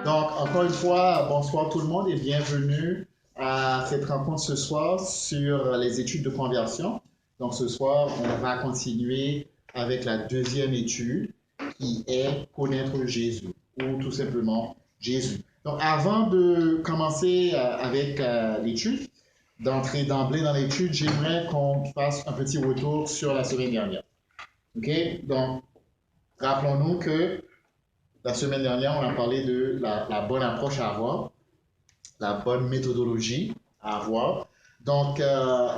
Donc, encore une fois, bonsoir tout le monde et bienvenue à cette rencontre ce soir sur les études de conversion. Donc, ce soir, on va continuer avec la deuxième étude qui est connaître Jésus ou tout simplement Jésus. Donc, avant de commencer avec l'étude, d'entrer d'emblée dans l'étude, j'aimerais qu'on fasse un petit retour sur la semaine dernière. OK? Donc, rappelons-nous que la semaine dernière, on a parlé de la bonne approche à avoir, la bonne méthodologie à avoir. Donc,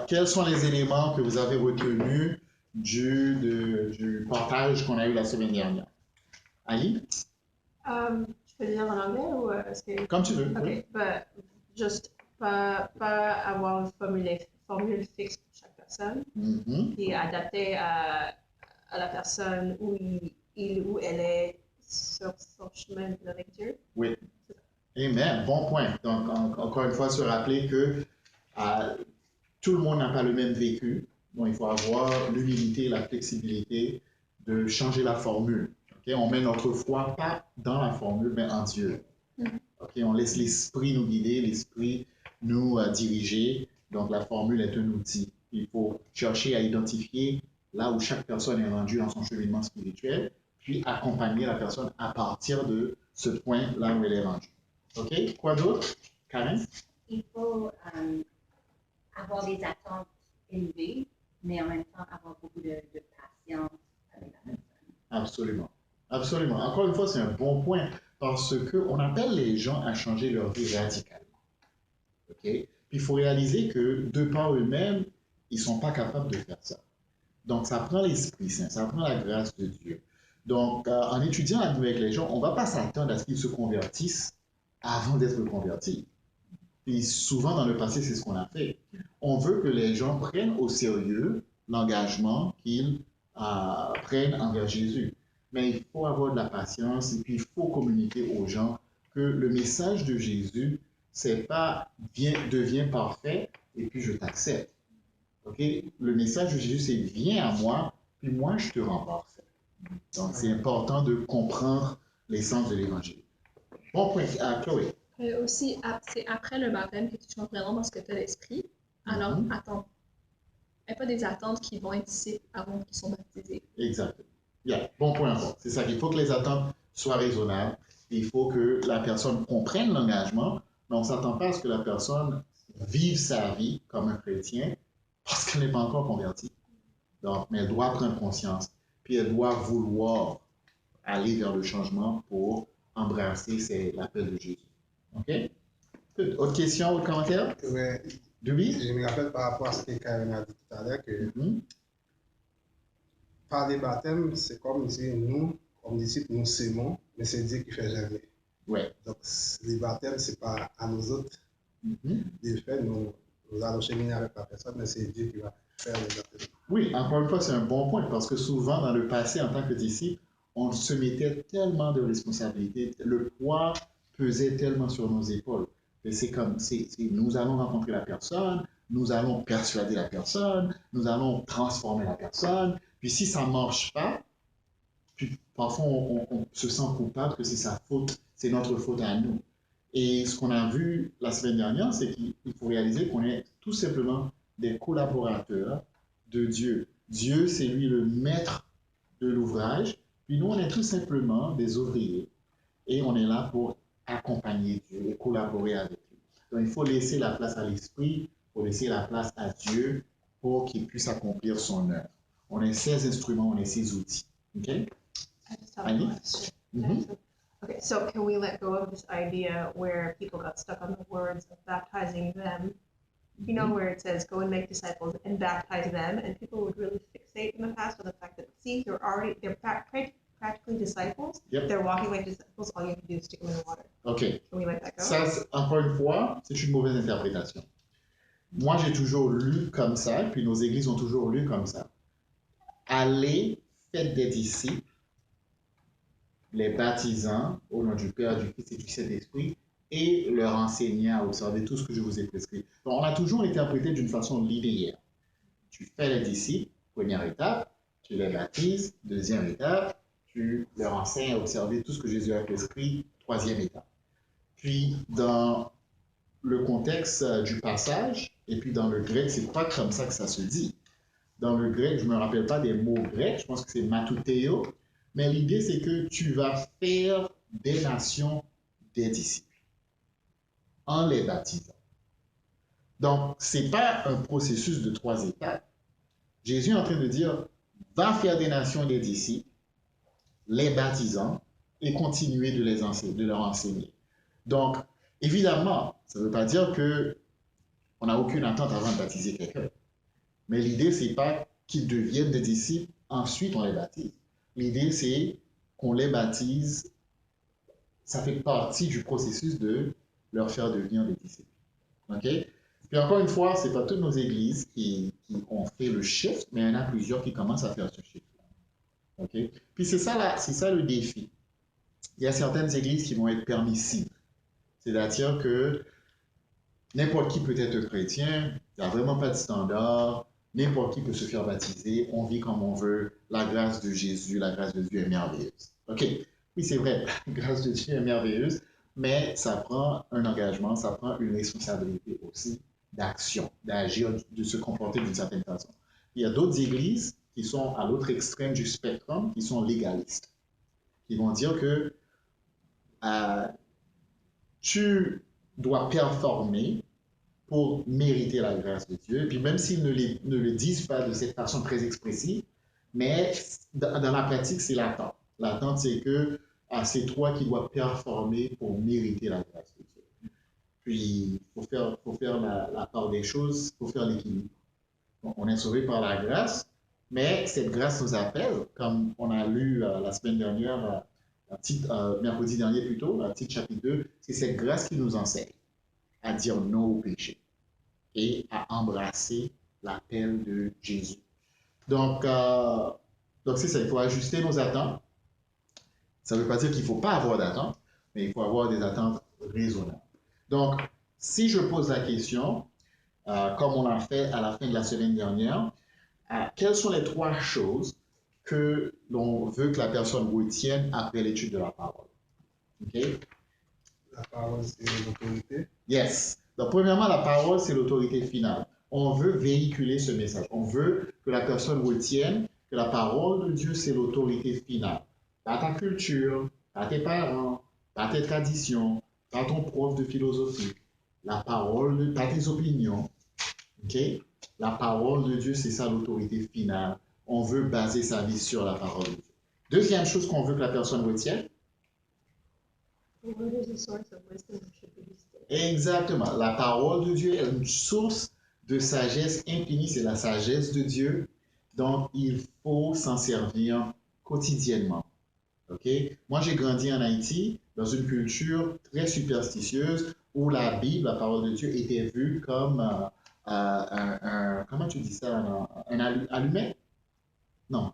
quels sont les éléments que vous avez retenus du partage qu'on a eu la semaine dernière? Ali? Je peux le dire en anglais ou est-ce que... Comme tu veux. OK, Oui. but juste pas avoir une formule fixe pour chaque personne, puis adapter à la personne où il ou elle est sur son chemin de la lecture. Oui. Amen. Bon point. Donc, encore une fois, se rappeler que tout le monde n'a pas le même vécu. Donc, il faut avoir l'humilité, la flexibilité de changer la formule. Okay? On met notre foi pas dans la formule, mais en Dieu. Okay? On laisse l'esprit nous guider, l'esprit nous diriger. Donc, la formule est un outil. Il faut chercher à identifier là où chaque personne est rendue dans son cheminement spirituel, puis accompagner la personne à partir de ce point là où elle est rendue. OK? Quoi d'autre? Karen? Il faut avoir des attentes élevées, mais en même temps avoir beaucoup de patience avec la personne. Absolument. Absolument. Encore une fois, c'est un bon point parce qu'on appelle les gens à changer leur vie radicalement. OK? Puis il faut réaliser que de par eux-mêmes, ils ne sont pas capables de faire ça. Donc, ça prend l'Esprit Saint, ça prend la grâce de Dieu. Donc, en étudiant avec les gens, on ne va pas s'attendre à ce qu'ils se convertissent avant d'être convertis. Puis souvent, dans le passé, c'est ce qu'on a fait. On veut que les gens prennent au sérieux l'engagement qu'ils prennent envers Jésus. Mais il faut avoir de la patience et puis il faut communiquer aux gens que le message de Jésus, c'est pas deviens parfait et puis je t'accepte. Okay? Le message de Jésus, c'est viens à moi, puis moi je te rends parfait. Donc c'est important de comprendre l'essence de l'évangile. Bon point, Chloé. Aussi, c'est après le baptême que tu changes vraiment dans ce que tu as l'esprit. Alors, attends. Il n'y a pas des attentes qui vont être ici avant qu'ils soient baptisés. Exactement. Yeah. Bon point encore. C'est ça qu'il faut que les attentes soient raisonnables. Il faut que la personne comprenne l'engagement, mais on ne s'attend pas à ce que la personne vive sa vie comme un chrétien parce qu'elle n'est pas encore convertie. Donc, mais elle doit prendre conscience, puis elle doit vouloir aller vers le changement pour embrasser l'appel de Jésus. OK? Autre question, autre commentaire? Ouais. Louis? Je me rappelle par rapport à ce que Karen a dit tout à l'heure que par les baptêmes, c'est comme si nous, comme disciples, nous s'aimons, mais c'est Dieu qui fait jamais. Ouais. Donc, les baptêmes, ce n'est pas à nous autres de faire. Nous allons cheminer avec la personne, mais c'est Dieu qui va faire les baptêmes. Oui, encore une fois, c'est un bon point parce que souvent, dans le passé, en tant que disciple, on se mettait tellement de responsabilités, le poids pesait tellement sur nos épaules. C'est comme, nous allons rencontrer la personne, nous allons persuader la personne, nous allons transformer la personne, puis si ça ne marche pas, puis parfois on se sent coupable que c'est sa faute, c'est notre faute à nous. Et ce qu'on a vu la semaine dernière, c'est qu'il faut réaliser qu'on est tout simplement des collaborateurs de Dieu. Dieu, c'est lui le maître de l'ouvrage, puis nous, on est tout simplement des ouvriers. Et on est là pour accompagner Dieu et collaborer avec lui. Donc, il faut laisser la place à l'Esprit, il faut laisser la place à Dieu pour qu'il puisse accomplir son œuvre. On est ses instruments, on est ses outils. OK? I just have Ali? a question. Okay, so can we let go of this idea where people got stuck on the words of baptizing them? You know, where it says, go and make disciples and baptize them, and people would really fixate in the past on the fact that, see, they're practically disciples. Yep. They're walking like disciples. All you have to do is stick them in the water. OK. Can we let that go? Ça, encore une fois, c'est une mauvaise interprétation. Moi, j'ai toujours lu comme ça, puis nos églises ont toujours lu comme ça. Allez, faites des disciples, les baptisant au nom du Père, du Fils et du Saint-Esprit, et leur enseignant à observer tout ce que je vous ai prescrit. Donc, on a toujours interprété d'une façon linéaire. Tu fais les disciples, première étape, tu les baptises, deuxième étape, tu leur enseignes à observer tout ce que Jésus a prescrit, troisième étape. Puis, dans le contexte du passage, et puis dans le grec, c'est pas comme ça que ça se dit. Dans le grec, je me rappelle pas des mots grecs, je pense que c'est matoutéo, mais l'idée, c'est que tu vas faire des nations des disciples en les baptisant. Donc, c'est pas un processus de 3 étapes. Jésus est en train de dire, va faire des nations des disciples, les baptisant et continuer de leur enseigner. Donc, évidemment, ça ne veut pas dire qu'on n'a aucune attente avant de baptiser quelqu'un. Mais l'idée, ce n'est pas qu'ils deviennent des disciples, ensuite on les baptise. L'idée, c'est qu'on les baptise, ça fait partie du processus de leur faire devenir des disciples. OK? Puis encore une fois, ce n'est pas toutes nos églises qui ont fait le shift, mais il y en a plusieurs qui commencent à faire ce shift. OK? Puis c'est ça le défi. Il y a certaines églises qui vont être permissives. C'est-à-dire que n'importe qui peut être chrétien, il n'y a vraiment pas de standard, n'importe qui peut se faire baptiser, on vit comme on veut, la grâce de Jésus, la grâce de Dieu est merveilleuse. OK? Oui, c'est vrai, la grâce de Dieu est merveilleuse, mais ça prend un engagement, ça prend une responsabilité aussi d'action, d'agir, de se comporter d'une certaine façon. Il y a d'autres églises qui sont à l'autre extrême du spectre, qui sont légalistes, qui vont dire que tu dois performer pour mériter la grâce de Dieu. Et puis même s'ils ne le disent pas de cette façon très expressive, mais dans la pratique, c'est l'attente. L'attente, c'est que c'est toi qui dois performer pour mériter la grâce de Dieu. Puis, il faut faire la part des choses, il faut faire l'équilibre. On est sauvé par la grâce, mais cette grâce nous appelle, comme on a lu la semaine dernière, mercredi dernier plutôt, chapitre 2, c'est cette grâce qui nous enseigne à dire non au péché et à embrasser l'appel de Jésus. Donc c'est ça, il faut ajuster nos attentes. Ça ne veut pas dire qu'il ne faut pas avoir d'attentes, mais il faut avoir des attentes raisonnables. Donc, si je pose la question, comme on l'a fait à la fin de la semaine dernière, quelles sont les 3 choses que l'on veut que la personne retienne après l'étude de la parole? OK? La parole, c'est l'autorité. Yes. Donc, premièrement, la parole, c'est l'autorité finale. On veut véhiculer ce message. On veut que la personne retienne que la parole de Dieu, c'est l'autorité finale. Pas ta culture, pas tes parents, pas tes traditions, pas ton prof de philosophie. La parole, pas tes opinions. OK? La parole de Dieu, c'est ça l'autorité finale. On veut baser sa vie sur la parole de Dieu. Deuxième chose qu'on veut que la personne retienne. Exactement. La parole de Dieu est une source de sagesse infinie. C'est la sagesse de Dieu. Donc, il faut s'en servir quotidiennement. OK? Moi, j'ai grandi en Haïti dans une culture très superstitieuse où la Bible, la parole de Dieu, était vue comme comment tu dis ça? Un allumet? Non,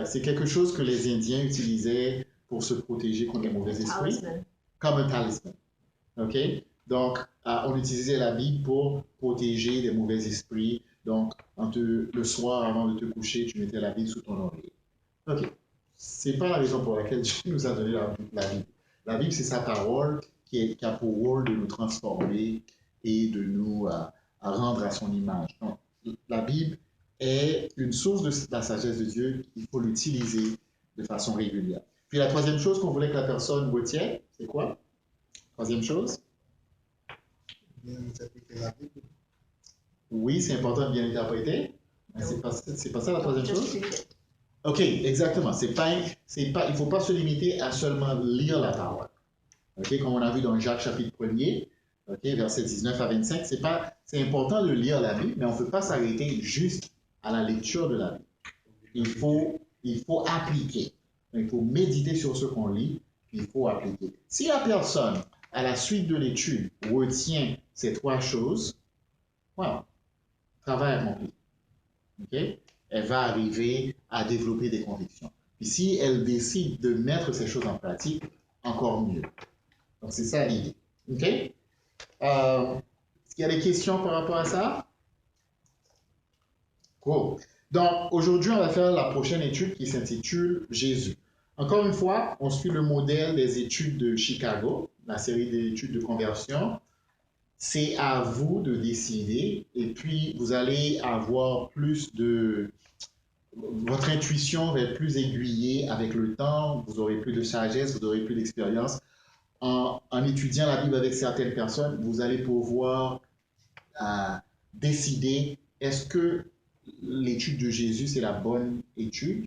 c'est quelque chose que les Indiens utilisaient pour se protéger contre les mauvais esprits. Comme un talisman. OK? Donc, on utilisait la Bible pour protéger les mauvais esprits. Donc, le soir, avant de te coucher, tu mettais la Bible sous ton oreiller. OK. Ce n'est pas la raison pour laquelle Dieu nous a donné la Bible. La Bible, c'est sa parole qui a pour rôle de nous transformer et de nous rendre à son image. Donc, la Bible est une source de la sagesse de Dieu. Il faut l'utiliser de façon régulière. Puis la troisième chose qu'on voulait que la personne retienne, c'est quoi? Troisième chose? Bien interpréter la Bible. Oui, c'est important de bien interpréter. C'est pas ça la troisième chose? OK, exactement. Il ne faut pas se limiter à seulement lire la parole. OK, comme on a vu dans Jacques chapitre 1er, OK, versets 19 à 25, c'est important de lire la Bible, mais on ne peut pas s'arrêter juste à la lecture de la Bible. Il faut appliquer. Il faut méditer sur ce qu'on lit, puis il faut appliquer. Si la personne, à la suite de l'étude, retient ces 3 choses, voilà, travail accompli. OK? Elle va arriver à développer des convictions. Puis si elle décide de mettre ces choses en pratique, encore mieux. Donc, c'est ça l'idée. OK? Est-ce qu'il y a des questions par rapport à ça? Cool. Donc, aujourd'hui, on va faire la prochaine étude qui s'intitule Jésus. Encore une fois, on suit le modèle des études de Chicago. la série d'études de conversion. C'est à vous de décider et puis vous allez avoir plus de... Votre intuition va être plus aiguillée avec le temps, vous aurez plus de sagesse, vous aurez plus d'expérience. En étudiant la Bible avec certaines personnes, vous allez pouvoir décider est-ce que l'étude de Jésus, c'est la bonne étude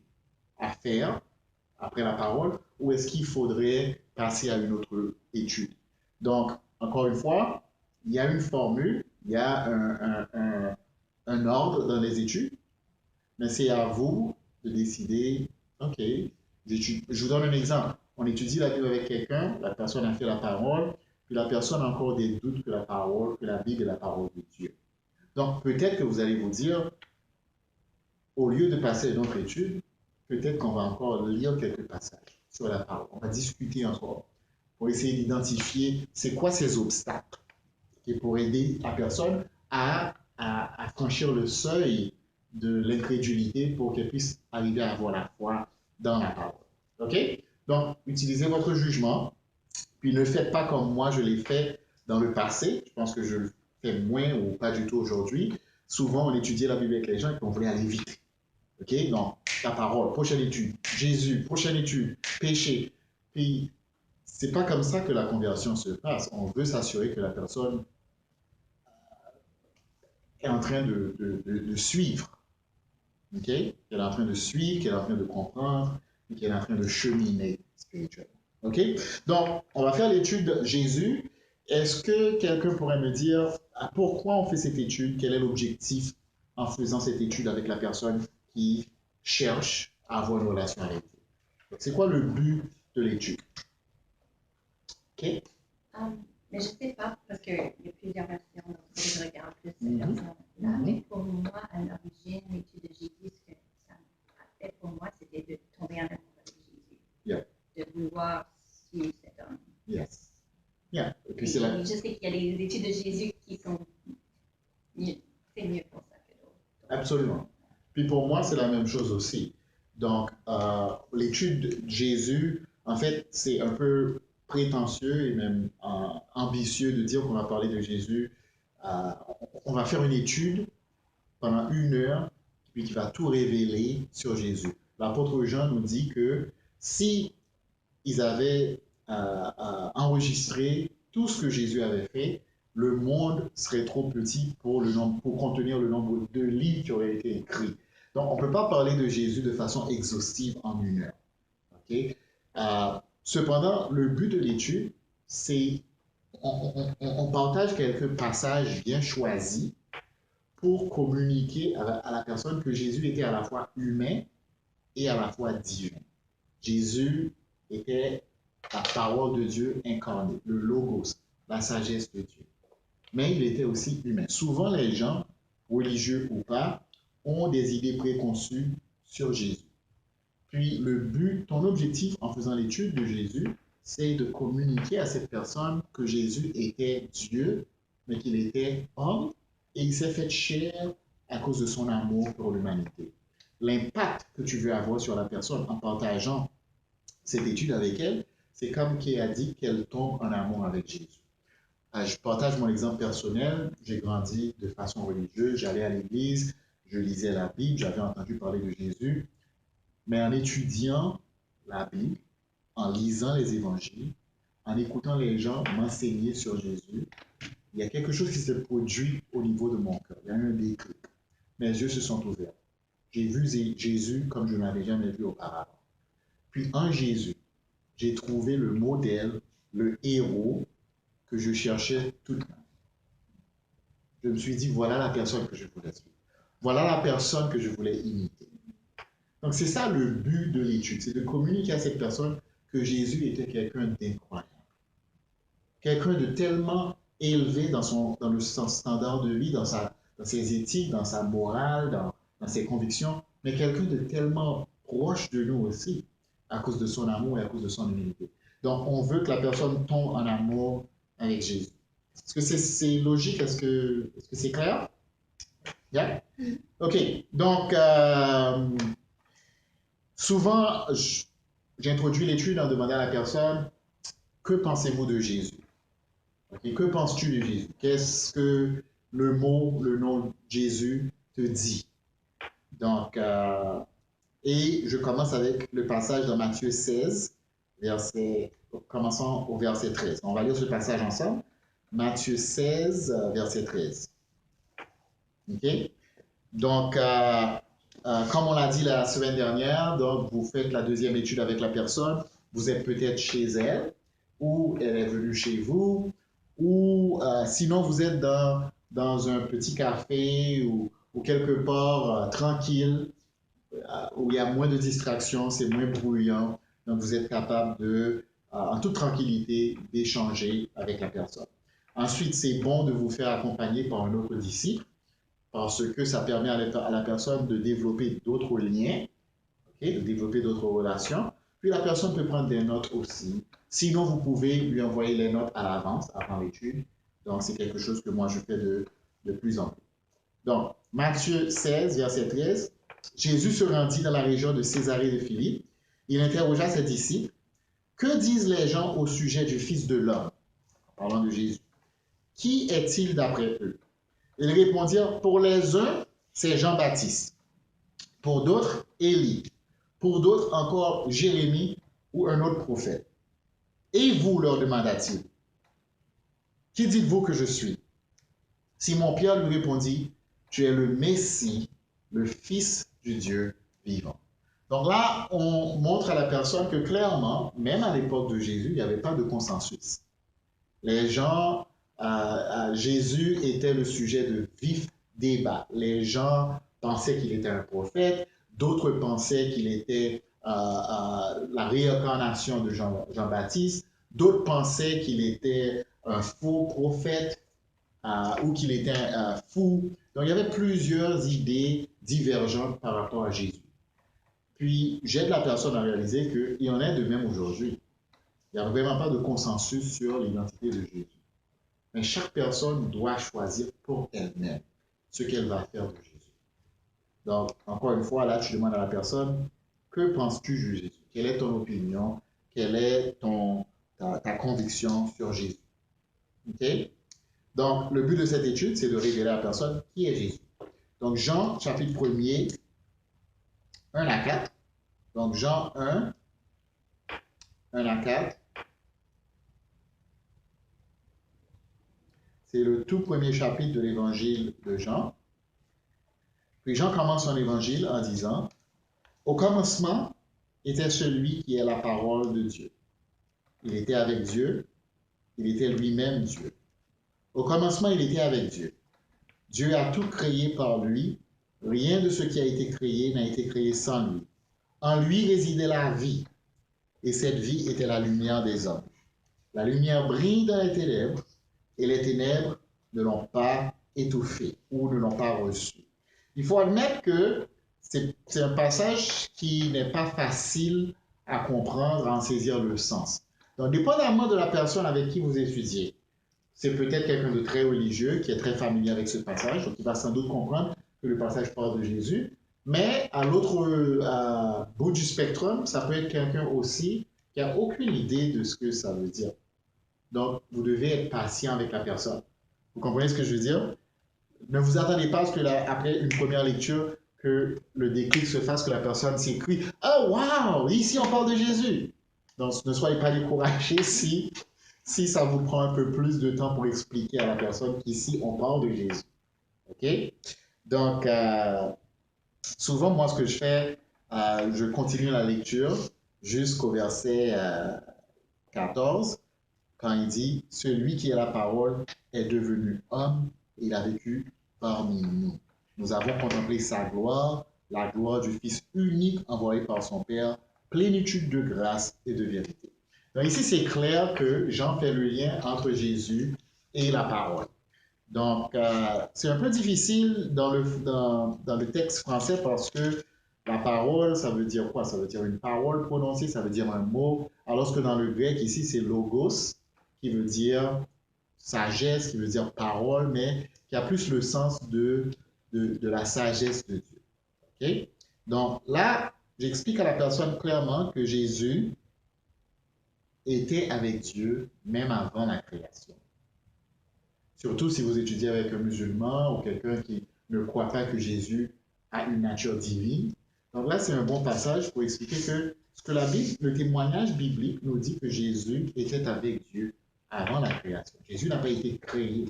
à faire après la parole ou est-ce qu'il faudrait passer à une autre étude. Donc, encore une fois, il y a une formule, il y a un ordre dans les études, mais c'est à vous de décider, OK, je vous donne un exemple. On étudie la Bible avec quelqu'un, la personne a fait la parole, puis la personne a encore des doutes que la Bible est la parole de Dieu. Donc, peut-être que vous allez vous dire, au lieu de passer à une autre étude, peut-être qu'on va encore lire quelques passages sur la parole. On va discuter encore pour essayer d'identifier c'est quoi ces obstacles et pour aider la personne à franchir le seuil de l'incrédulité pour qu'elle puisse arriver à avoir la foi dans la parole. OK? Donc, utilisez votre jugement, puis ne faites pas comme moi je l'ai fait dans le passé. Je pense que je le fais moins ou pas du tout aujourd'hui. Souvent, on étudiait la Bible avec les gens et puis on voulait aller vite. OK? Donc, la parole, prochaine étude. Jésus, prochaine étude. Péché. Puis, c'est pas comme ça que la conversion se passe. On veut s'assurer que la personne est en train de suivre. OK? Qu'elle est en train de suivre, qu'elle est en train de comprendre, et qu'elle est en train de cheminer spirituellement. OK? Donc, on va faire l'étude de Jésus. Est-ce que quelqu'un pourrait me dire pourquoi on fait cette étude? Quel est l'objectif en faisant cette étude avec la personne qui cherche à avoir une relation avec Dieu? C'est quoi le but de l'étude? OK? Mais je ne sais pas, parce qu'il y a plusieurs versions, donc je regarde plus cette version-là. Mais pour moi, à l'origine, l'étude de Jésus, ce que ça a fait pour moi, c'était de tomber en amour avec Jésus. Yeah. De vouloir suivre cet homme. Yes. Yeah. Et puis Je sais qu'il y a des études de Jésus qui sont mieux. C'est mieux pour ça que d'autres. Absolument. Puis pour moi, c'est la même chose aussi. Donc, l'étude de Jésus, en fait, c'est un peu prétentieux et même ambitieux de dire qu'on va parler de Jésus. On va faire une étude pendant 1 heure, puis qui va tout révéler sur Jésus. L'apôtre Jean nous dit que si ils avaient enregistré tout ce que Jésus avait fait, le monde serait trop petit pour contenir le nombre de livres qui auraient été écrits. Donc, on ne peut pas parler de Jésus de façon exhaustive en 1 heure. Okay? Cependant, le but de l'étude, c'est on partage quelques passages bien choisis pour communiquer à la personne que Jésus était à la fois humain et à la fois divin. Jésus était la parole de Dieu incarnée, le logos, la sagesse de Dieu. Mais il était aussi humain. Souvent, les gens, religieux ou pas, ont des idées préconçues sur Jésus. Puis ton objectif en faisant l'étude de Jésus, c'est de communiquer à cette personne que Jésus était Dieu, mais qu'il était homme, et il s'est fait chair à cause de son amour pour l'humanité. L'impact que tu veux avoir sur la personne en partageant cette étude avec elle, c'est comme qui a dit qu'elle tombe en amour avec Jésus. Je partage mon exemple personnel. J'ai grandi de façon religieuse, j'allais à l'église, je lisais la Bible, j'avais entendu parler de Jésus. Mais en étudiant la Bible, en lisant les évangiles, en écoutant les gens m'enseigner sur Jésus, il y a quelque chose qui s'est produit au niveau de mon cœur. Il y a eu un déclic. Mes yeux se sont ouverts. J'ai vu Jésus comme je ne l'avais jamais vu auparavant. Puis en Jésus, j'ai trouvé le modèle, le héros que je cherchais toute ma vie. Je me suis dit, voilà la personne que je voulais suivre. Voilà la personne que je voulais imiter. Donc c'est ça le but de l'étude, c'est de communiquer à cette personne que Jésus était quelqu'un d'incroyable. Quelqu'un de tellement élevé dans son standard de vie, dans ses éthiques, dans sa morale, dans ses convictions, mais quelqu'un de tellement proche de nous aussi, à cause de son amour et à cause de son humilité. Donc, on veut que la personne tombe en amour avec Jésus. Est-ce que c'est logique? Est-ce que c'est clair? Yeah? OK. Donc, souvent, j'introduis l'étude en demandant à la personne que pensez-vous de Jésus? Okay? Que penses-tu de Jésus? Qu'est-ce que le nom Jésus te dit? Donc, et je commence avec le passage dans Matthieu 16, commençons au verset 13. On va lire ce passage ensemble. Matthieu 16, verset 13. OK? Donc, comme on l'a dit la semaine dernière, donc vous faites la deuxième étude avec la personne, vous êtes peut-être chez elle, ou elle est venue chez vous, ou sinon vous êtes dans un petit café ou quelque part tranquille, où il y a moins de distractions, c'est moins bruyant, donc vous êtes capable de, en toute tranquillité, d'échanger avec la personne. Ensuite, c'est bon de vous faire accompagner par un autre disciple, parce que ça permet à la personne de développer d'autres liens, okay, de développer d'autres relations. Puis la personne peut prendre des notes aussi. Sinon, vous pouvez lui envoyer les notes à l'avance, avant l'étude. Donc, c'est quelque chose que moi, je fais de plus en plus. Donc, Matthieu 16, verset 13, Jésus se rendit dans la région de Césarée de Philippe. Il interrogea ses disciples. Que disent les gens au sujet du Fils de l'homme? En parlant de Jésus. Qui est-il d'après eux? Ils répondirent, pour les uns, c'est Jean-Baptiste. Pour d'autres, Élie. Pour d'autres encore, Jérémie ou un autre prophète. Et vous, leur demanda-t-il, qui dites-vous que je suis? Simon-Pierre lui répondit, tu es le Messie, le Fils du Dieu vivant. Donc là, on montre à la personne que clairement, même à l'époque de Jésus, il n'y avait pas de consensus. Les gens, Jésus était le sujet de vifs débats. Les gens pensaient qu'il était un prophète, d'autres pensaient qu'il était la réincarnation de Jean-Baptiste, d'autres pensaient qu'il était un faux prophète ou qu'il était fou. Donc il y avait plusieurs idées divergentes par rapport à Jésus. Puis j'aide la personne à réaliser qu'il y en a de même aujourd'hui. Il n'y a vraiment pas de consensus sur l'identité de Jésus. Mais chaque personne doit choisir pour elle-même ce qu'elle va faire de Jésus. Donc, encore une fois, là, tu demandes à la personne, que penses-tu de Jésus? Quelle est ton opinion? Quelle est ta conviction sur Jésus? OK? Donc, le but de cette étude, c'est de révéler à la personne qui est Jésus. Donc, Jean, chapitre 1er, 1 à 4. Donc, Jean 1, 1 à 4. C'est le tout premier chapitre de l'évangile de Jean. Puis Jean commence son évangile en disant, « Au commencement était celui qui est la parole de Dieu. Il était avec Dieu, il était lui-même Dieu. Au commencement, il était avec Dieu. Dieu a tout créé par lui. Rien de ce qui a été créé n'a été créé sans lui. En lui résidait la vie, et cette vie était la lumière des hommes. La lumière brille dans les ténèbres, et les ténèbres ne l'ont pas étouffé ou ne l'ont pas reçu. » Il faut admettre que c'est un passage qui n'est pas facile à comprendre, à en saisir le sens. Donc, dépendamment de la personne avec qui vous étudiez, c'est peut-être quelqu'un de très religieux qui est très familier avec ce passage, donc il va sans doute comprendre que le passage parle de Jésus. Mais à l'autre bout du spectrum, ça peut être quelqu'un aussi qui n'a aucune idée de ce que ça veut dire. Donc, vous devez être patient avec la personne. Vous comprenez ce que je veux dire? Ne vous attendez pas à ce que après une première lecture, que le déclic se fasse, que la personne s'écrie « Oh, wow! Ici, on parle de Jésus! » Donc, ne soyez pas découragés si ça vous prend un peu plus de temps pour expliquer à la personne qu'ici, on parle de Jésus. OK? Donc, souvent, moi, ce que je fais, je continue la lecture jusqu'au verset 14, quand il dit « Celui qui est la parole est devenu homme, et il a vécu parmi nous. Nous avons contemplé sa gloire, la gloire du Fils unique envoyé par son Père, plénitude de grâce et de vérité. » Donc ici, c'est clair que Jean fait le lien entre Jésus et la parole. Donc, c'est un peu difficile dans le texte français parce que la parole, ça veut dire quoi? Ça veut dire une parole prononcée, ça veut dire un mot, alors que dans le grec, ici, c'est logos, qui veut dire sagesse, qui veut dire parole, mais qui a plus le sens de la sagesse de Dieu. Okay? Donc là, j'explique à la personne clairement que Jésus était avec Dieu même avant la création. Surtout si vous étudiez avec un musulman ou quelqu'un qui ne croit pas que Jésus a une nature divine. Donc là, c'est un bon passage pour expliquer que ce que la Bible, le témoignage biblique nous dit que Jésus était avec Dieu avant la création. Jésus n'a pas été créé.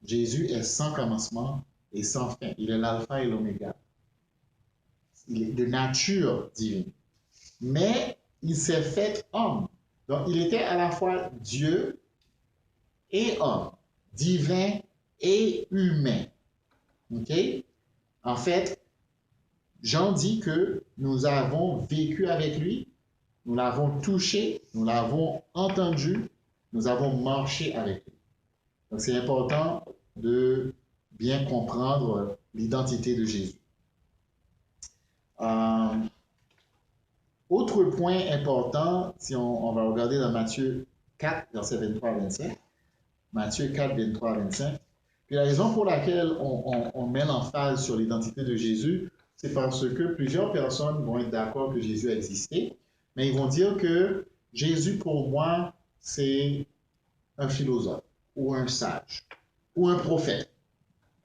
Jésus est sans commencement et sans fin. Il est l'alpha et l'oméga. Il est de nature divine. Mais il s'est fait homme. Donc il était à la fois Dieu et homme, divin et humain. OK? En fait, Jean dit que nous avons vécu avec lui, nous l'avons touché, nous l'avons entendu, nous avons marché avec lui. Donc, c'est important de bien comprendre l'identité de Jésus. Autre point important, si on va regarder dans Matthieu 4, versets 23 à 25. Matthieu 4, 23 à 25. Puis la raison pour laquelle on met l'emphase sur l'identité de Jésus, c'est parce que plusieurs personnes vont être d'accord que Jésus a existé, mais ils vont dire que Jésus, pour moi, c'est un philosophe, ou un sage, ou un prophète,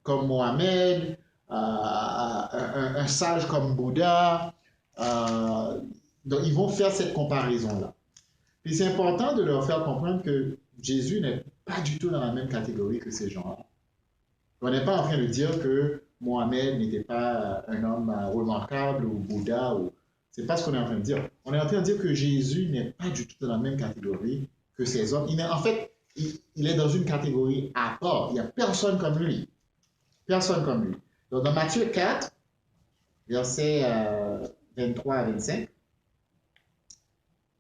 comme Mohamed, un sage comme Bouddha. Donc, ils vont faire cette comparaison-là. Puis c'est important de leur faire comprendre que Jésus n'est pas du tout dans la même catégorie que ces gens-là. On n'est pas en train de dire que Mohamed n'était pas un homme remarquable ou Bouddha. C'est pas ce qu'on est en train de dire. On est en train de dire que Jésus n'est pas du tout dans la même catégorie que ces hommes. En fait, il est dans une catégorie à part. Il n'y a personne comme lui. Personne comme lui. Donc, dans Matthieu 4, versets 23 à 25,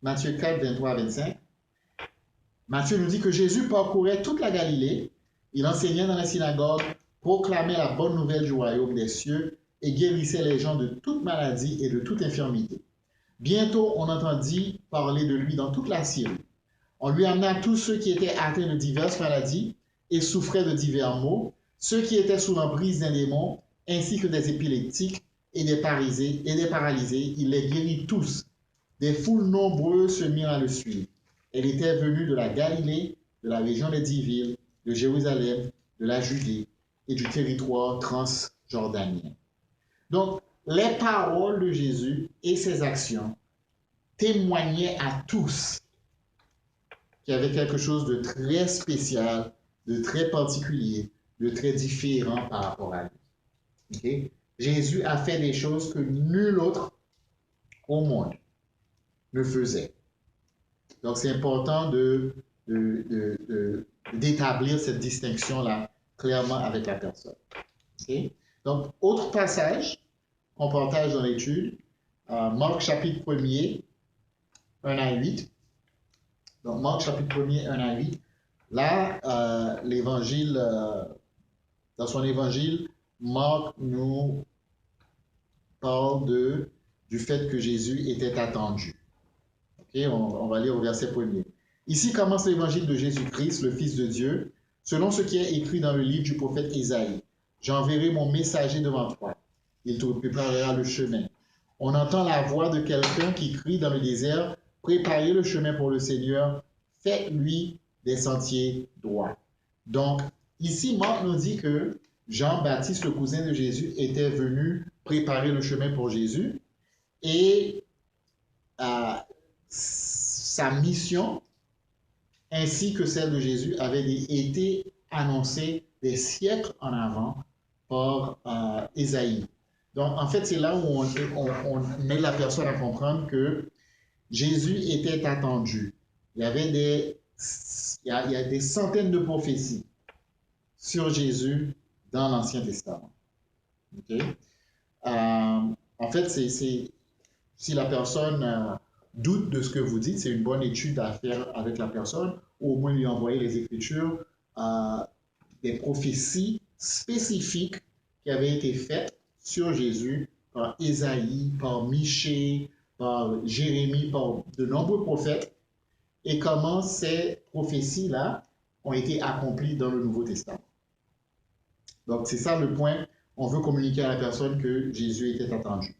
Matthieu 4, 23 à 25, Matthieu nous dit que Jésus parcourait toute la Galilée. Il enseignait dans la synagogue, proclamait la bonne nouvelle du royaume des cieux et guérissait les gens de toute maladie et de toute infirmité. Bientôt, on entendit parler de lui dans toute la Syrie. On lui amena tous ceux qui étaient atteints de diverses maladies et souffraient de divers maux, ceux qui étaient sous l'emprise d'un démon, ainsi que des épileptiques et des paralysés. Il les guérit tous. Des foules nombreuses se mirent à le suivre. Elle était venue de la Galilée, de la région des 10 villes, de Jérusalem, de la Judée et du territoire transjordanien. Donc, les paroles de Jésus et ses actions témoignaient à tous qu'il y avait quelque chose de très spécial, de très particulier, de très différent par rapport à lui. Okay? Jésus a fait des choses que nul autre au monde ne faisait. Donc, c'est important d'établir cette distinction-là clairement avec la personne. Okay? Donc, autre passage qu'on partage dans l'étude, Marc chapitre 1er, 1 à 8. Donc, Marc chapitre 1er, 1 à 8. Là, l'évangile, dans son évangile, Marc nous parle du fait que Jésus était attendu. Okay? On va lire au verset 1er. Ici commence l'évangile de Jésus-Christ, le Fils de Dieu, selon ce qui est écrit dans le livre du prophète Isaïe. J'enverrai mon messager devant toi. Il te préparera le chemin. On entend la voix de quelqu'un qui crie dans le désert, préparez le chemin pour le Seigneur, faites-lui des sentiers droits. Donc, ici, Marc nous dit que Jean-Baptiste, le cousin de Jésus, était venu préparer le chemin pour Jésus et sa mission, ainsi que celle de Jésus, avait été annoncée des siècles en avant par Ésaïe. Donc, en fait, c'est là où on aide la personne à comprendre que Jésus était attendu. Il y a des centaines de prophéties sur Jésus dans l'Ancien Testament. Okay? En fait, si la personne doute de ce que vous dites, c'est une bonne étude à faire avec la personne, ou au moins lui envoyer les Écritures, des prophéties spécifiques qui avaient été faites sur Jésus par Ésaïe, par Michée, par Jérémie, par de nombreux prophètes, et comment ces prophéties-là ont été accomplies dans le Nouveau Testament. Donc, c'est ça le point. On veut communiquer à la personne que Jésus était attendu.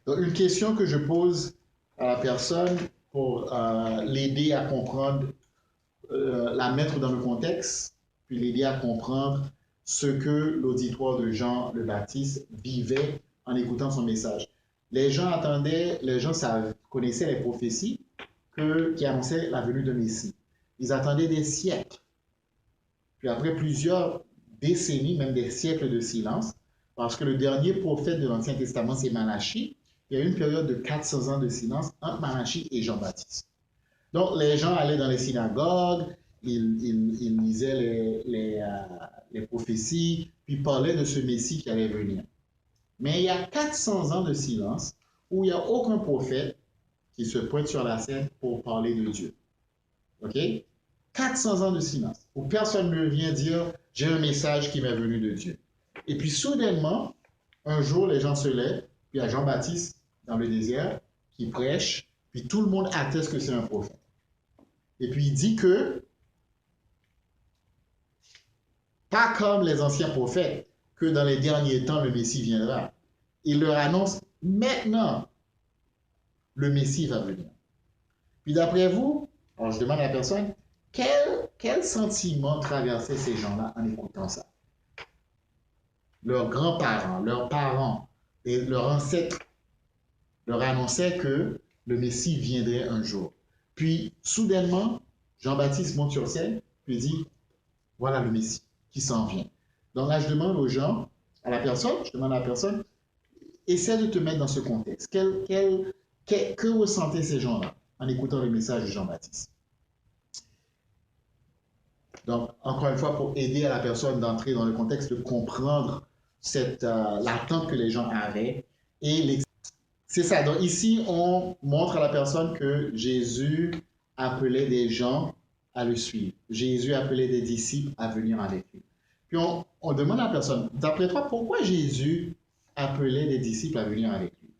Donc, une question que je pose à la personne pour l'aider à comprendre, la mettre dans le contexte, puis l'aider à comprendre ce que l'auditoire de Jean le Baptiste vivait en écoutant son message. Les gens connaissaient les prophéties qui annonçaient la venue de Messie. Ils attendaient des siècles. Puis après plusieurs décennies, même des siècles de silence, parce que le dernier prophète de l'Ancien Testament, c'est Malachie, il y a eu une période de 400 ans de silence entre Malachie et Jean-Baptiste. Donc, les gens allaient dans les synagogues, ils lisaient les prophéties, puis parlaient de ce Messie qui allait venir. Mais il y a 400 ans de silence où il n'y a aucun prophète qui se pointe sur la scène pour parler de Dieu. OK? 400 ans de silence où personne ne vient dire « j'ai un message qui m'est venu de Dieu ». Et puis soudainement, un jour, les gens se lèvent, puis il y a Jean-Baptiste dans le désert qui prêche, puis tout le monde atteste que c'est un prophète. Et puis il dit que, pas comme les anciens prophètes, que dans les derniers temps, le Messie viendra. Il leur annonce maintenant, le Messie va venir. Puis d'après vous, alors je demande à la personne, quel sentiment traversait ces gens-là en écoutant ça? Leurs grands-parents, leurs parents et leurs ancêtres leur annonçaient que le Messie viendrait un jour. Puis, soudainement, Jean-Baptiste monte sur scène, puis dit, voilà le Messie qui s'en vient. Donc là, je demande aux gens, je demande à la personne, essaie de te mettre dans ce contexte. Que ressentaient ces gens-là en écoutant le message de Jean-Baptiste? Donc, encore une fois, pour aider à la personne d'entrer dans le contexte, de comprendre l'attente que les gens avaient. C'est ça. Donc, ici, on montre à la personne que Jésus appelait des gens à le suivre. Jésus appelait des disciples à venir avec lui. Puis, on demande à la personne, d'après toi, pourquoi Jésus appelait des disciples à venir avec lui?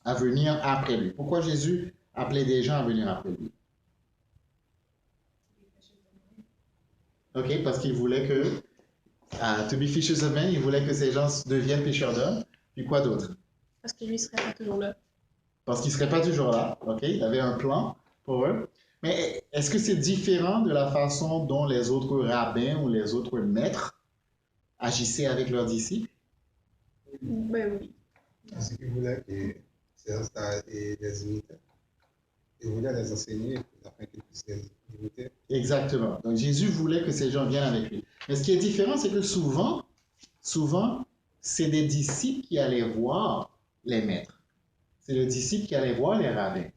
À venir après lui. Pourquoi Jésus appelait des gens à venir après lui? OK, parce qu'il voulait que, to be fishers of men, il voulait que ces gens deviennent pêcheurs d'hommes. Puis quoi d'autre? Parce que lui ne serait pas toujours là. Parce qu'il ne serait pas toujours là. OK, il avait un plan pour eux. Mais est-ce que c'est différent de la façon dont les autres rabbins ou les autres maîtres agissaient avec leurs disciples? Ben oui. Parce qu'il voulait que ces les imiter. Il voulait les enseigner afin qu'ils puissent les imiter. Exactement. Donc Jésus voulait que ces gens viennent avec lui. Mais ce qui est différent, c'est que souvent, c'est des disciples qui allaient voir les maîtres. C'est les disciples qui allaient voir les rabbins.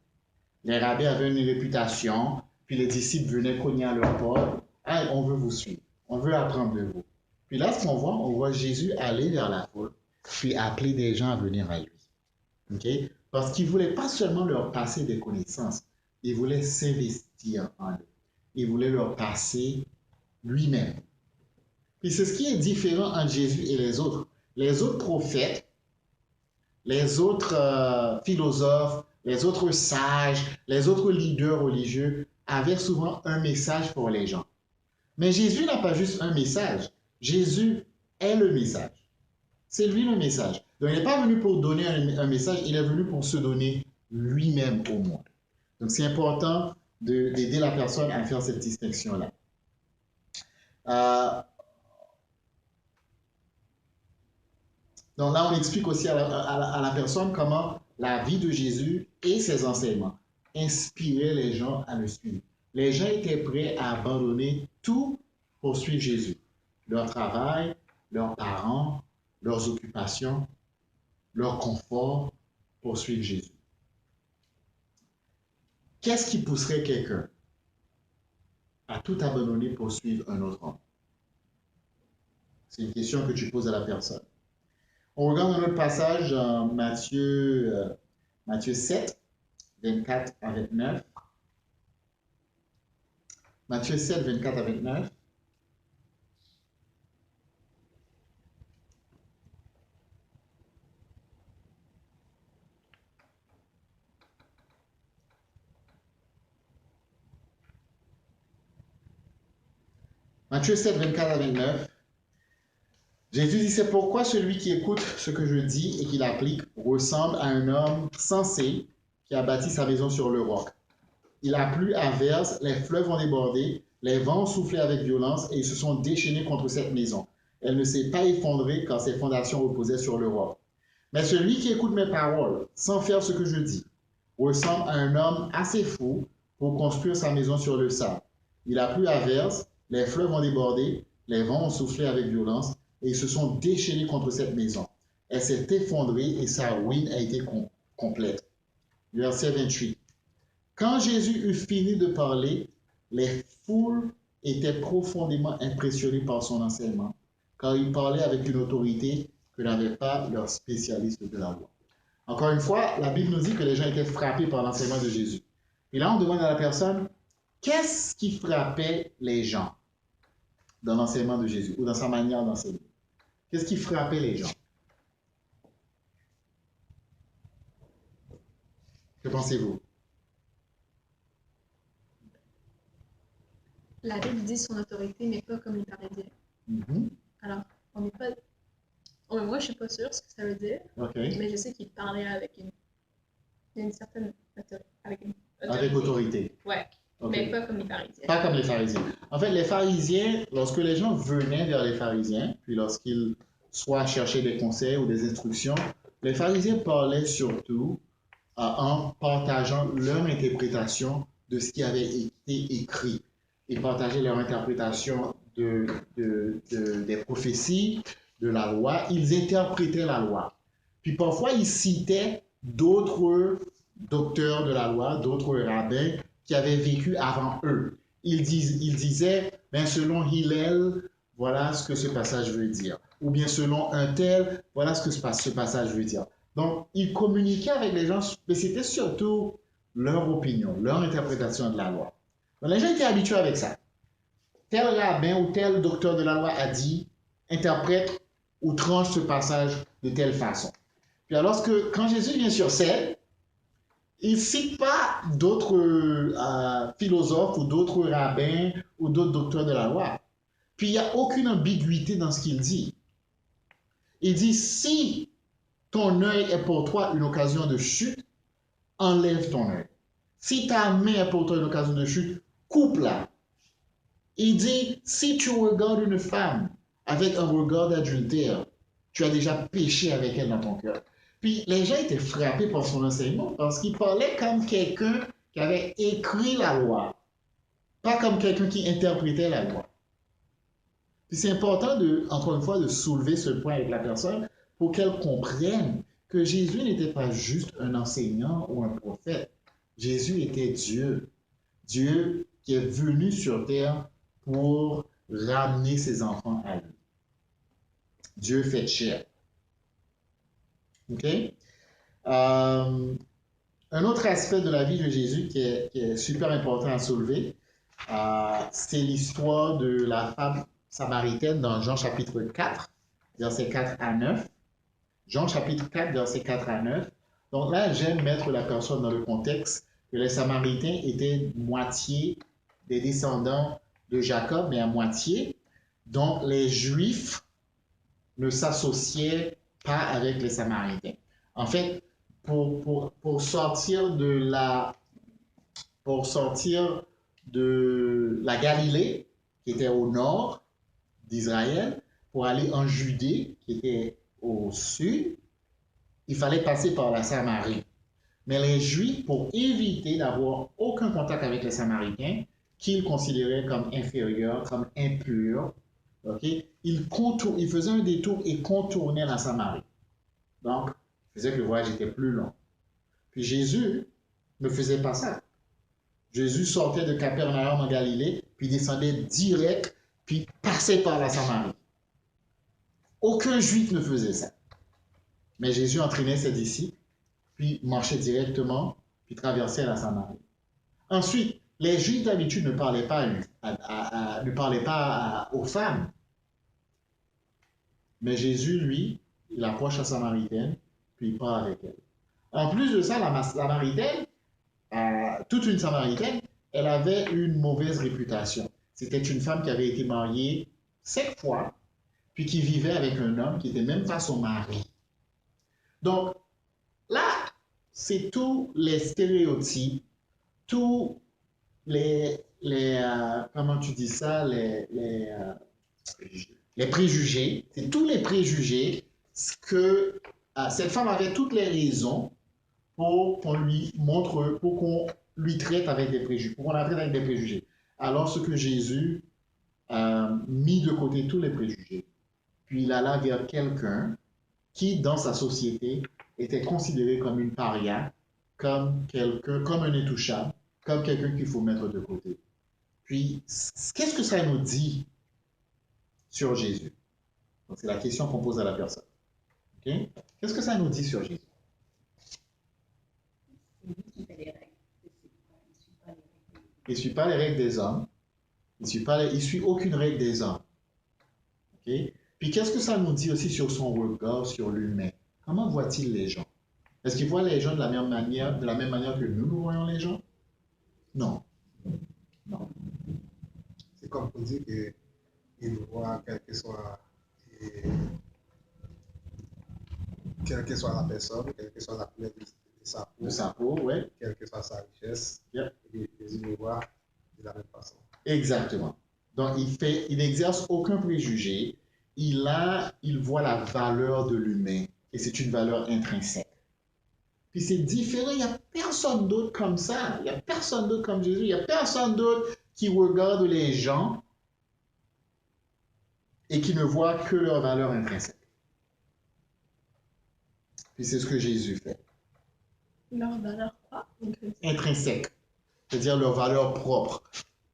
Les rabbins avaient une réputation, puis les disciples venaient cogner à leur porte. Ah, on veut vous suivre, on veut apprendre de vous. Puis là, ce qu'on voit, on voit Jésus aller vers la foule, puis appeler des gens à venir à lui. OK? Parce qu'il ne voulait pas seulement leur passer des connaissances, il voulait s'investir en eux. Il voulait leur passer lui-même. Puis c'est ce qui est différent entre Jésus et les autres. Les autres prophètes, les autres philosophes, les autres sages, les autres leaders religieux avaient souvent un message pour les gens. Mais Jésus n'a pas juste un message. Jésus est le message. C'est lui le message. Donc il n'est pas venu pour donner un message, il est venu pour se donner lui-même au monde. Donc c'est important d'aider la personne à faire cette distinction-là. Donc là, on explique aussi à la personne comment la vie de Jésus et ses enseignements inspiraient les gens à le suivre. Les gens étaient prêts à abandonner tout pour suivre Jésus. Leur travail, leurs parents, leurs occupations, leur confort pour suivre Jésus. Qu'est-ce qui pousserait quelqu'un à tout abandonner pour suivre un autre homme? C'est une question que tu poses à la personne. On regarde un autre passage dans Matthieu 7, 24 à 29. Matthieu 7, 24 à 29. Matthieu 7, 24 à 29. Jésus dit, c'est pourquoi celui qui écoute ce que je dis et qui l'applique ressemble à un homme sensé qui a bâti sa maison sur le roc. Il a plu à verse, les fleuves ont débordé, les vents ont soufflé avec violence et ils se sont déchaînés contre cette maison. Elle ne s'est pas effondrée car ses fondations reposaient sur le roc. Mais celui qui écoute mes paroles sans faire ce que je dis ressemble à un homme assez fou pour construire sa maison sur le sable. Il a plu à verse, les fleuves ont débordé, les vents ont soufflé avec violence et ils se sont déchaînés contre cette maison. Elle s'est effondrée et sa ruine a été complète. Verset 28. Quand Jésus eut fini de parler, les foules étaient profondément impressionnées par son enseignement, car il parlait avec une autorité que n'avaient pas leurs spécialistes de la loi. Encore une fois, la Bible nous dit que les gens étaient frappés par l'enseignement de Jésus. Et là, on demande à la personne, qu'est-ce qui frappait les gens dans l'enseignement de Jésus ou dans sa manière d'enseigner? Qu'est-ce qui frappait les gens? Que pensez-vous? La Bible dit son autorité, mais pas comme les Parisiens. Alors, on n'est pas. Oh, mais moi, je suis pas sûre ce que ça veut dire, OK. mais je sais qu'il parlait avec une certaine Avec autorité. Ouais, OK. mais pas comme les Parisiens. Pas comme les pharisiens. En fait, les pharisiens, lorsque les gens venaient vers les pharisiens, puis lorsqu'ils soit cherchaient des conseils ou des instructions, les pharisiens parlaient surtout en partageant leur interprétation de ce qui avait été écrit. Ils partageaient leur interprétation des prophéties, de la loi. Ils interprétaient la loi. Puis parfois, ils citaient d'autres docteurs de la loi, d'autres rabbins qui avaient vécu avant eux. Ils disaient, ben, selon Hillel, voilà ce que ce passage veut dire. Ou bien selon un tel, voilà ce que ce passage veut dire. Donc, ils communiquaient avec les gens, mais c'était surtout leur opinion, leur interprétation de la loi. Donc, les gens étaient habitués avec ça. Tel rabbin ou tel docteur de la loi a dit, interprète ou tranche ce passage de telle façon. Puis alors, quand Jésus vient sur scène, il ne cite pas d'autres philosophes ou d'autres rabbins ou d'autres docteurs de la loi. Puis il n'y a aucune ambiguïté dans ce qu'il dit. Il dit, si ton œil est pour toi une occasion de chute, enlève ton œil. Si ta main est pour toi une occasion de chute, coupe-la. Il dit, si tu regardes une femme avec un regard d'adultère, tu as déjà péché avec elle dans ton cœur. Puis les gens étaient frappés par son enseignement parce qu'il parlait comme quelqu'un qui avait écrit la loi, pas comme quelqu'un qui interprétait la loi. Puis c'est important, encore une fois, de soulever ce point avec la personne pour qu'elle comprenne que Jésus n'était pas juste un enseignant ou un prophète. Jésus était Dieu. Dieu qui est venu sur terre pour ramener ses enfants à lui. Dieu fait chair. OK? Un autre aspect de la vie de Jésus qui est super important à soulever, c'est l'histoire de la femme samaritaine dans Jean chapitre 4, versets 4 à 9. Jean chapitre 4, versets 4 à 9. Donc là, j'aime mettre la personne dans le contexte que les Samaritains étaient moitié des descendants de Jacob, mais à moitié. Donc les Juifs ne s'associaient pas avec les Samaritains. En fait, pour sortir de la Galilée, qui était au nord d'Israël, pour aller en Judée, qui était au sud, il fallait passer par la Samarie. Mais les Juifs, pour éviter d'avoir aucun contact avec les Samaritains, qu'ils considéraient comme inférieurs, comme impurs, okay, ils faisaient un détour et contournaient la Samarie. Donc, faisait que le voyage était plus long. Puis Jésus ne faisait pas ça. Jésus sortait de Capernaum en Galilée, puis descendait direct, puis passait par la Samarie. Aucun Juif ne faisait ça. Mais Jésus entraînait ses disciples, puis marchait directement, puis traversait la Samarie. Ensuite, les Juifs d'habitude ne parlaient pas aux femmes. Mais Jésus, lui, il approche la Samaritaine, puis il parle avec elle. En plus de ça, la Samaritaine, toute une Samaritaine, elle avait une mauvaise réputation. C'était une femme qui avait été mariée 5 fois, puis qui vivait avec un homme qui n'était même pas son mari. Donc, là, c'est tous les stéréotypes, tous comment tu dis ça, les préjugés, c'est tous les préjugés que cette femme avait toutes les raisons pour qu'on lui montre, pour qu'on lui traite avec des préjugés, pour qu'on la traite avec des préjugés. Alors, ce que Jésus a mis de côté tous les préjugés, puis il alla vers quelqu'un qui, dans sa société, était considéré comme une paria, comme quelqu'un, comme un intouchable, comme quelqu'un qu'il faut mettre de côté. Puis, qu'est-ce que ça nous dit sur Jésus? Donc, c'est la question qu'on pose à la personne. Okay? Qu'est-ce que ça nous dit sur Jésus? C'est lui qui fait les règles. Il ne suit pas les règles des hommes. Il ne suit aucune règle des hommes. Okay? Puis qu'est-ce que ça nous dit aussi sur son regard sur l'humain? Comment voit-il les gens? Est-ce qu'il voit les gens de la même manière que nous voyons les gens? Non. Non. C'est comme pour dire qu'il voit quelle que soit la personne, quelle que soit la couleur de sa peau, ouais. Quelle que soit sa richesse, Yep. il le voit de la même façon. Exactement. Donc, il n'exerce aucun préjugé. Il voit la valeur de l'humain et c'est une valeur intrinsèque. Puis c'est différent, il n'y a personne d'autre comme ça. Il n'y a personne d'autre comme Jésus. Il n'y a personne d'autre qui regarde les gens et qui ne voit que leur valeur intrinsèque. Puis c'est ce que Jésus fait. Leur valeur quoi? Intrinsèque. C'est-à-dire leur valeur propre.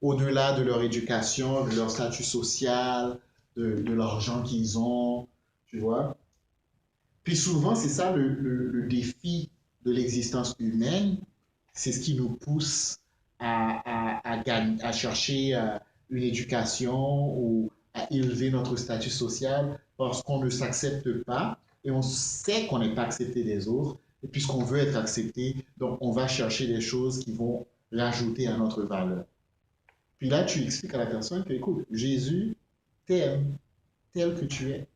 Au-delà de leur éducation, de leur statut social, de l'argent qu'ils ont, tu vois. Puis souvent, c'est ça le défi de l'existence humaine, c'est ce qui nous pousse à chercher une éducation ou à élever notre statut social parce qu'on ne s'accepte pas et on sait qu'on n'est pas accepté des autres et puisqu'on veut être accepté, donc on va chercher des choses qui vont rajouter à notre valeur. Puis là, tu expliques à la personne que, écoute, Jésus t'aime tel que tu es.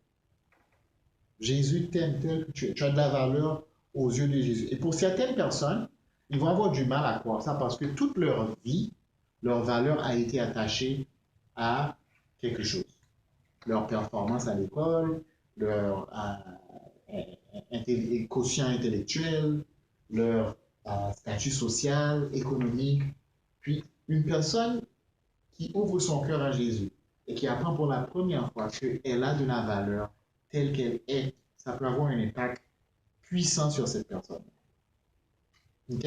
Jésus t'aime tel que tu es. Tu as de la valeur aux yeux de Jésus. Et pour certaines personnes, ils vont avoir du mal à croire ça parce que toute leur vie, leur valeur a été attachée à quelque chose. Leur performance à l'école, leur quotient intellectuel, leur statut social, économique. Puis une personne qui ouvre son cœur à Jésus et qui apprend pour la première fois qu'elle a de la valeur telle qu'elle est, ça peut avoir un impact puissant sur cette personne. OK?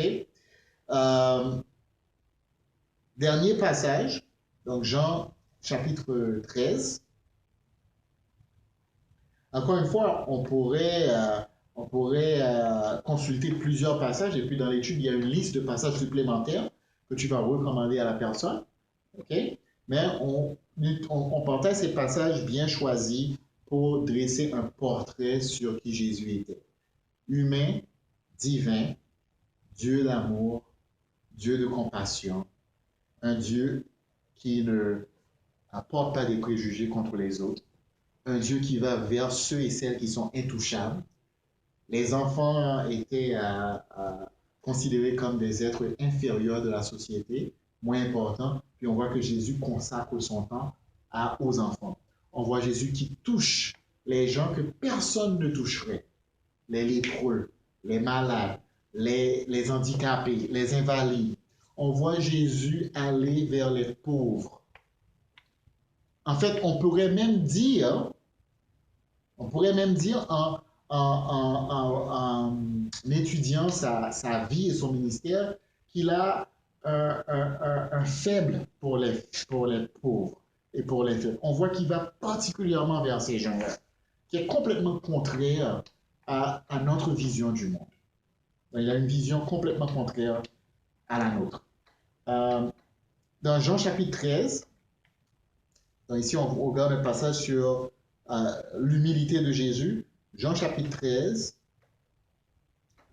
Dernier passage, donc Jean chapitre 13. Encore une fois, on pourrait consulter plusieurs passages et puis dans l'étude, il y a une liste de passages supplémentaires que tu vas recommander à la personne. OK? Mais on partage ces passages bien choisis pour dresser un portrait sur qui Jésus était. Humain, divin, Dieu d'amour, Dieu de compassion, un Dieu qui ne apporte pas des préjugés contre les autres, un Dieu qui va vers ceux et celles qui sont intouchables. Les enfants étaient considérés comme des êtres inférieurs de la société, moins importants, puis on voit que Jésus consacre son temps aux enfants. On voit Jésus qui touche les gens que personne ne toucherait, les lépreux, les malades, les handicapés, les invalides. On voit Jésus aller vers les pauvres. En fait, on pourrait même dire en étudiant sa vie et son ministère qu'il a un faible pour les pauvres et pour les faibles. On voit qu'il va particulièrement vers ces gens-là, qui est complètement contraire à notre vision du monde. Il a une vision complètement contraire à la nôtre. Dans Jean chapitre 13, donc ici on regarde un passage sur l'humilité de Jésus. Jean chapitre 13,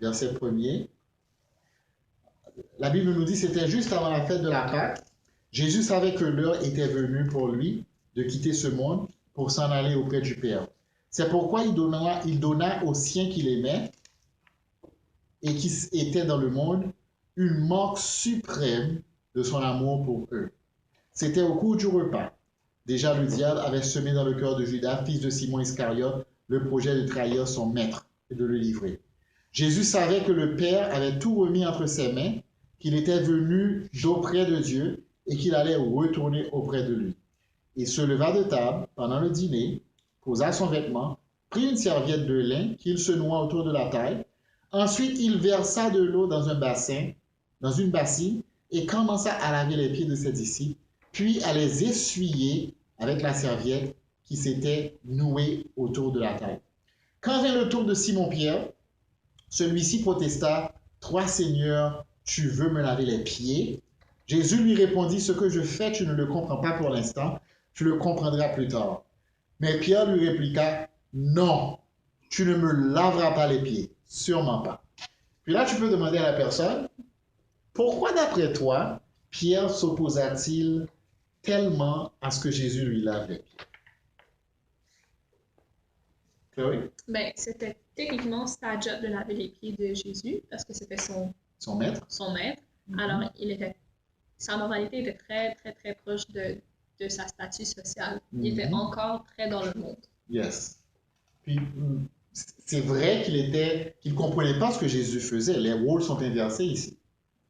verset 1er. La Bible nous dit, c'était juste avant la fête de la Pâque. Jésus savait que l'heure était venue pour lui de quitter ce monde pour s'en aller auprès du Père. C'est pourquoi il donna aux siens qu'il aimait et qui étaient dans le monde une marque suprême de son amour pour eux. C'était au cours du repas. Déjà, le diable avait semé dans le cœur de Judas, fils de Simon Iscariote, le projet de trahir son maître et de le livrer. Jésus savait que le Père avait tout remis entre ses mains, qu'il était venu d'auprès de Dieu et qu'il allait retourner auprès de lui. Il se leva de table pendant le dîner, posa son vêtement, prit une serviette de lin qu'il se noua autour de la taille. Ensuite, il versa de l'eau dans une bassine, et commença à laver les pieds de ses disciples, puis à les essuyer avec la serviette qui s'était nouée autour de la taille. Quand vint le tour de Simon-Pierre, celui-ci protesta, « Toi, Seigneur, tu veux me laver les pieds? » Jésus lui répondit, « Ce que je fais, tu ne le comprends pas pour l'instant, tu le comprendras plus tard. » Mais Pierre lui répliqua, « Non, tu ne me laveras pas les pieds, sûrement pas. » Puis là, tu peux demander à la personne, pourquoi d'après toi, Pierre s'opposa-t-il tellement à ce que Jésus lui lave les pieds? Chloé? Ben, c'était techniquement sa job de laver les pieds de Jésus parce que c'était Son maître? son maître. Mhm. Alors, sa moralité était très, très, très proche de sa statut social. Il était Mhm. encore très dans le monde. Yes. Puis, c'est vrai qu'il ne comprenait pas ce que Jésus faisait. Les rôles sont inversés ici.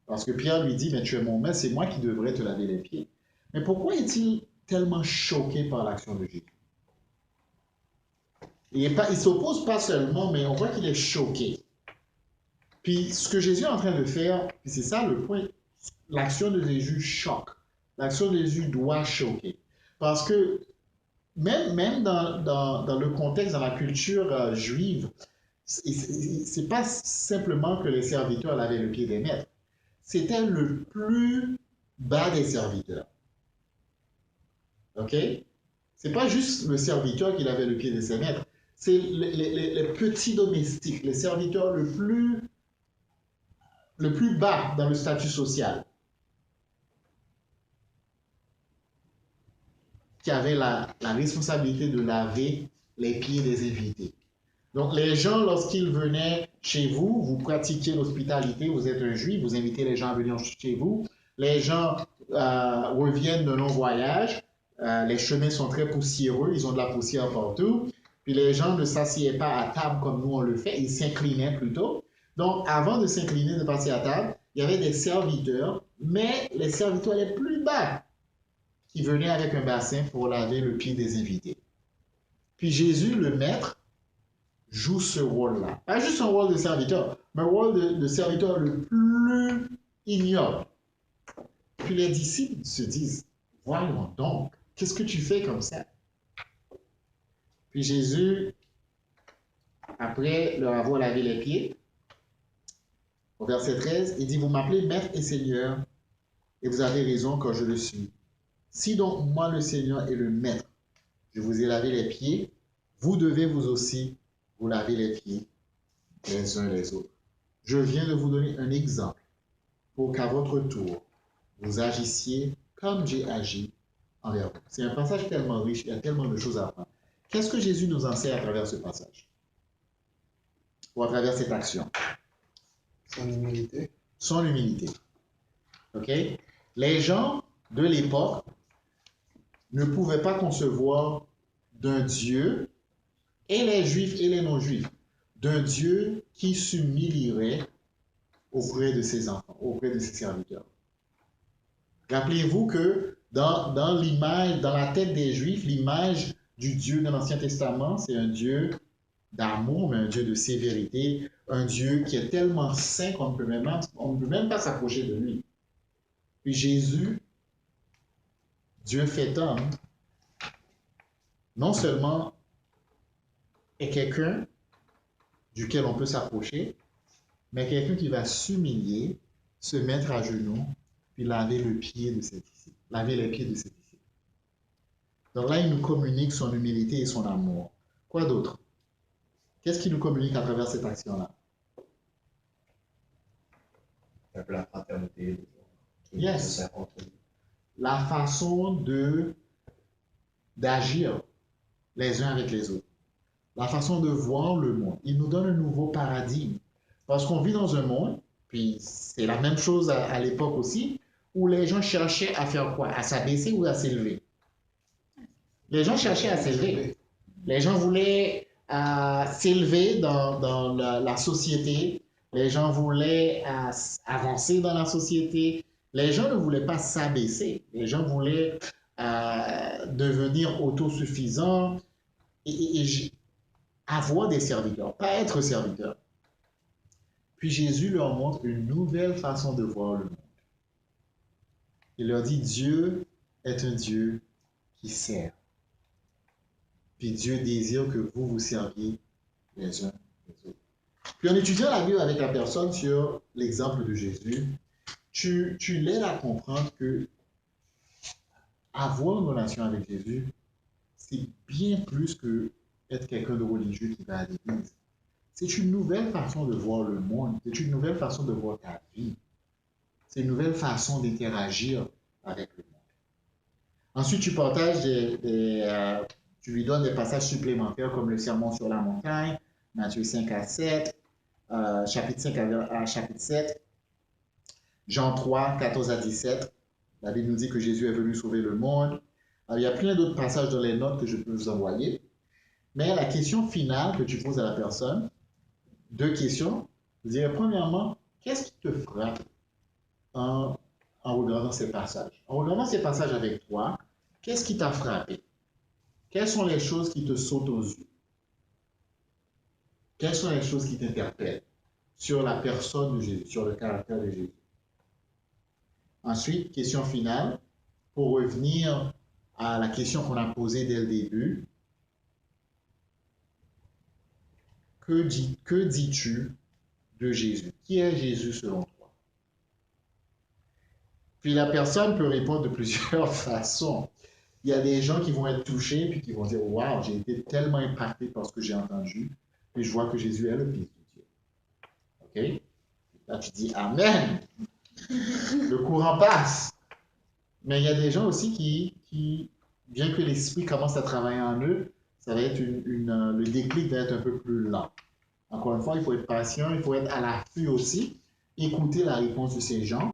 Parce que Pierre lui dit, mais tu es mon maître, c'est moi qui devrais te laver les pieds. Mais pourquoi est-il tellement choqué par l'action de Jésus? Il ne s'oppose pas seulement, mais on voit qu'il est choqué. Puis ce que Jésus est en train de faire, c'est ça le point, l'action de Jésus choque. L'action de Jésus doit choquer. Parce que même dans le contexte, dans la culture juive, c'est pas simplement que les serviteurs lavaient le pied des maîtres. C'était le plus bas des serviteurs. OK? C'est pas juste le serviteur qui lavait le pied de ses maîtres. C'est les petits domestiques, les serviteurs le plus bas dans le statut social, qui avaient la responsabilité de laver les pieds des invités. Donc, les gens, lorsqu'ils venaient chez vous, vous pratiquiez l'hospitalité, vous êtes un juif, vous invitez les gens à venir chez vous. Les gens reviennent d'un long voyage, les chemins sont très poussiéreux, ils ont de la poussière partout. Puis les gens ne s'assiedent pas à table comme nous on le fait, ils s'inclinaient plutôt. Donc, avant de s'incliner, de passer à table, il y avait des serviteurs, mais les serviteurs les plus bas qui venaient avec un bassin pour laver le pied des invités. Puis Jésus, le maître, joue ce rôle-là. Pas juste un rôle de serviteur, mais un rôle de serviteur le plus ignoble. Puis les disciples se disent, voyons donc, qu'est-ce que tu fais comme ça? Puis Jésus, après leur avoir lavé les pieds, au verset 13, il dit, vous m'appelez Maître et Seigneur, et vous avez raison quand je le suis. Si donc moi, le Seigneur et le Maître, je vous ai lavé les pieds, vous devez vous aussi vous laver les pieds les uns les autres. Je viens de vous donner un exemple pour qu'à votre tour, vous agissiez comme j'ai agi envers vous. C'est un passage tellement riche, il y a tellement de choses à apprendre. Qu'est-ce que Jésus nous enseigne à travers ce passage? Ou à travers cette action? Son humilité. Son humilité. OK? Les gens de l'époque ne pouvaient pas concevoir d'un Dieu, et les Juifs et les non-Juifs, d'un Dieu qui s'humilierait auprès de ses enfants, auprès de ses serviteurs. Rappelez-vous que dans l'image, dans la tête des Juifs, l'image du Dieu de l'Ancien Testament, c'est un Dieu d'amour, mais un Dieu de sévérité, un Dieu qui est tellement saint qu'on ne peut même pas s'approcher de lui. Puis Jésus, Dieu fait homme, non seulement est quelqu'un duquel on peut s'approcher, mais quelqu'un qui va s'humilier, se mettre à genoux, puis laver le pied de ses disciples, laver les pieds de ses disciples. Donc là, il nous communique son humilité et son amour. Quoi d'autre? Qu'est-ce qu'il nous communique à travers cette action-là? Un peu la fraternité. Yes. La façon d'agir les uns avec les autres, la façon de voir le monde. Il nous donne un nouveau paradigme. Parce qu'on vit dans un monde, puis c'est la même chose à l'époque aussi, où les gens cherchaient à faire quoi? À s'abaisser ou à s'élever? Les gens cherchaient à s'élever. Les gens voulaient s'élever dans la société. Les gens voulaient avancer dans la société. Les gens ne voulaient pas s'abaisser. Les gens voulaient devenir autosuffisants et avoir des serviteurs, pas être serviteurs. Puis Jésus leur montre une nouvelle façon de voir le monde. Il leur dit, Dieu est un Dieu qui sert. Puis Dieu désire que vous vous serviez les uns les autres. Puis en étudiant la Bible avec la personne sur l'exemple de Jésus, tu l'aides à comprendre que avoir une relation avec Jésus, c'est bien plus que être quelqu'un de religieux qui va à l'église. C'est une nouvelle façon de voir le monde, c'est une nouvelle façon de voir ta vie. C'est une nouvelle façon d'interagir avec le monde. Ensuite, tu partages tu lui donnes des passages supplémentaires comme le Sermon sur la montagne, Matthieu 5 à 7, chapitre 5 à chapitre 7, Jean 3, 14 à 17. La Bible nous dit que Jésus est venu sauver le monde. Alors, il y a plein d'autres passages dans les notes que je peux vous envoyer. Mais la question finale que tu poses à la personne, 2 questions. Je dirais premièrement, qu'est-ce qui te frappe en regardant ces passages? En regardant ces passages avec toi, qu'est-ce qui t'a frappé? Quelles sont les choses qui te sautent aux yeux? Quelles sont les choses qui t'interpellent sur la personne de Jésus, sur le caractère de Jésus? Ensuite, question finale, pour revenir à la question qu'on a posée dès le début. Que dis-tu de Jésus? Qui est Jésus selon toi? Puis la personne peut répondre de plusieurs façons. Il y a des gens qui vont être touchés puis qui vont dire « Waouh, j'ai été tellement impacté par ce que j'ai entendu, puis je vois que Jésus est le Fils de Dieu. » OK? Là, tu dis « Amen! » Le courant passe. Mais il y a des gens aussi qui bien que l'Esprit commence à travailler en eux, ça va être le déclic va être un peu plus lent. Encore une fois, il faut être patient, il faut être à l'affût aussi, écouter la réponse de ces gens,